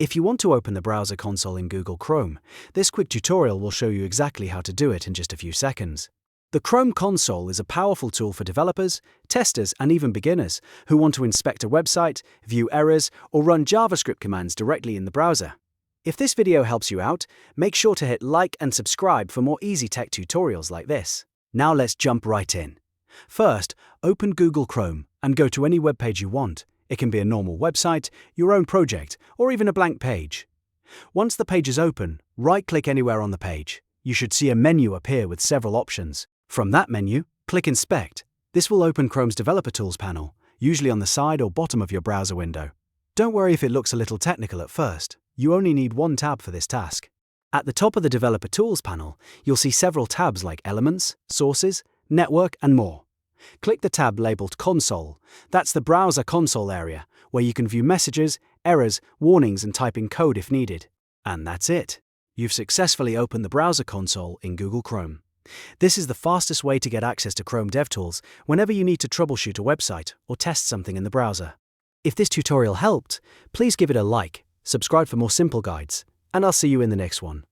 If you want to open the browser console in Google Chrome, this quick tutorial will show you exactly how to do it in just a few seconds. The Chrome console is a powerful tool for developers, testers, and even beginners who want to inspect a website, view errors, or run JavaScript commands directly in the browser. If this video helps you out, make sure to hit like and subscribe for more easy tech tutorials like this. Now let's jump right in. First, open Google Chrome and go to any web page you want. It can be a normal website, your own project, or even a blank page. Once the page is open, right-click anywhere on the page. You should see a menu appear with several options. From that menu, click Inspect. This will open Chrome's Developer Tools panel, usually on the side or bottom of your browser window. Don't worry if it looks a little technical at first. You only need one tab for this task. At the top of the Developer Tools panel, you'll see several tabs like Elements, Sources, Network, and more. Click the tab labeled Console. That's the browser console area, where you can view messages, errors, warnings, and type in code if needed. And that's it. You've successfully opened the browser console in Google Chrome. This is the fastest way to get access to Chrome DevTools whenever you need to troubleshoot a website or test something in the browser. If this tutorial helped, please give it a like, subscribe for more simple guides, and I'll see you in the next one.